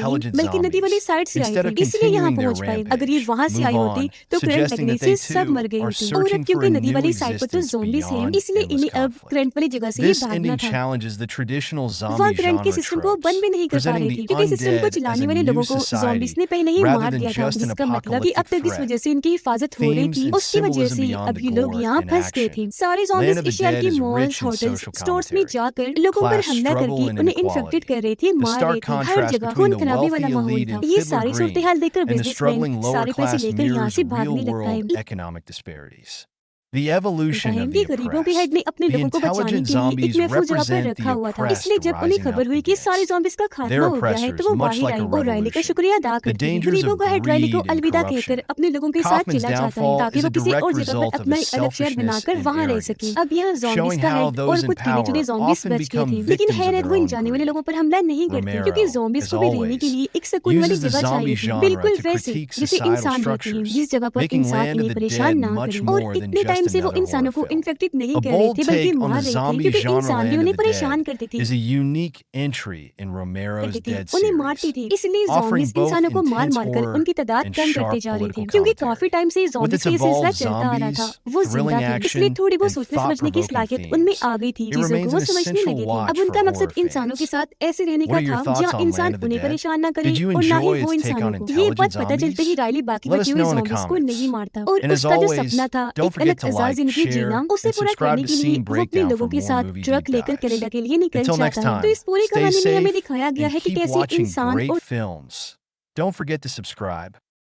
intelligent बल्कि नदी वाली zombies. साइड से आई Instead थी, of इसलिए यहाँ continuing their पहुँच पाए। अगर ये rampage, वहाँ से आई move होती on, तो करंट suggesting लगने that से they सब too मर गई are होती। और searching अब for क्योंकि a नदी new वाली साइड पर तो existence zombies हैं, beyond इसलिए endless इन्हें अब conflict. करंट वाली जगह से ही This भागना ending था। challenges the traditional वहाँ zombie करंट के genre सिस्टम को बंद tropes, भी नहीं कर पा presenting रही the थी क्योंकि सिस्टम को undead as चलाने a वाले new लोगों को society zombies ने पहले ही rather मार than दिया था, just an जिसका मतलब कि अब apocalyptic तक इस threat. वजह से इनकी हिफाजत हो रही Themes थी। and उसकी वजह symbolism से beyond अब the ये लोग gore यहाँ and फंस गए action. थे। सारे Land zombies of the इस शहर Dead की is malls, rich in hotels, social stores में commentary, जाकर लोगों पर class हमला struggle करके and उन्हें इन्फेक्टेड inequality. कर रही थी, The मार stark रही थी। हर contrast जगह between खून the खराबी wealthy वाला माहौल elite था। in ये Fiddler सारी सूरत Green हाल देखकर and the businessman struggling lower सारे पैसे class लेकर यहाँ mirrors से भागने लग real-world पाए। economic disparities. The evolution of कि the गरीबों के हेड oppressed. ने अपने The लोगों को बचाने intelligent के लिए एक zombies महफूज जगह पर represent रखा the हुआ था। oppressed इसलिए जब उन्हें rising खबर up हुई कि सारे against zombies का their खात्मा हो गया है तो oppressors, वो much बाहर like आई a और रायली का revolution. शुक्रिया अदा The करती है। dangers गरीबों of का हेड रायली को greed and अलविदा कहकर corruption. अपने लोगों के साथ Kaufman's चला जाता है downfall ताकि is वो a किसी direct और जगह result पर of अपना his अलग शहर selfishness बनाकर and वहाँ रह arrogance, सके। अब यहाँ zombies showing का how हेड those और in कुछ गिने चुने power zombies often बच गए become थे, लेकिन victims of हैरत their वो इन own जाने वाले greed. लोगों पर हमला नहीं करती क्योंकि Romero, zombies as को भी रहने के always, लिए एक सुकून वाली uses the जगह zombie चाहिए थी, genre बिल्कुल to वैसे critique जैसे societal इंसान रहते हैं, structures, जिस जगह पर making इंसान Land of इन्हें the परेशान Dead ना much करे। और more than इतने just टाइम टाइम से वो another इंसानों को horror film. इन्फेक्टेड नहीं A कर रहे bold थे बल्कि take on मार the रहे थे zombie क्योंकि genre इंसान भी land उन्हें of the परेशान dead करते थे is a unique entry in Romero's Dead उन्हें मारती series, थी, इसलिए offering zombies both इंसानों को मार intense मारकर horror उनकी तादाद and कम करते sharp जा रहे थे political क्योंकि commentary. काफी टाइम से With zombies its का ये सिलसिला evolved चलता आ रहा था zombies, वो thrilling जिंदा थे इसलिए action, थोड़ी बहुत and सोचने समझने की thought-provoking सलाहियत उनमें themes, आ गई थी it चीजों remains को वो an समझने essential लगे थे watch अब for उनका मकसद horror इंसानों के fans. साथ ऐसे रहने What का are your था thoughts जहाँ on Land इंसान of the उन्हें Dead? परेशान न करे Did you और ना ही enjoy वो its take इंसानों on को ये बात intelligent पता चलते ही zombies? रायली बाकी Let us बचे हुए know in the zombies को नहीं comments. मारता और And as उसका जो always, सपना था don't एक forget अलग to एजाज like, जिंदगी share, जीना उसे and पूरा subscribe करने to के लिए Scene वो अपने Breakdown लोगों for के more साथ movie ट्रक deep लेकर dives. कनाडा के लिए निकल Until next जाता है तो time, इस पूरी stay कहानी में हमें safe दिखाया गया and है कि keep कैसे watching इंसान great और films. Don't forget to subscribe.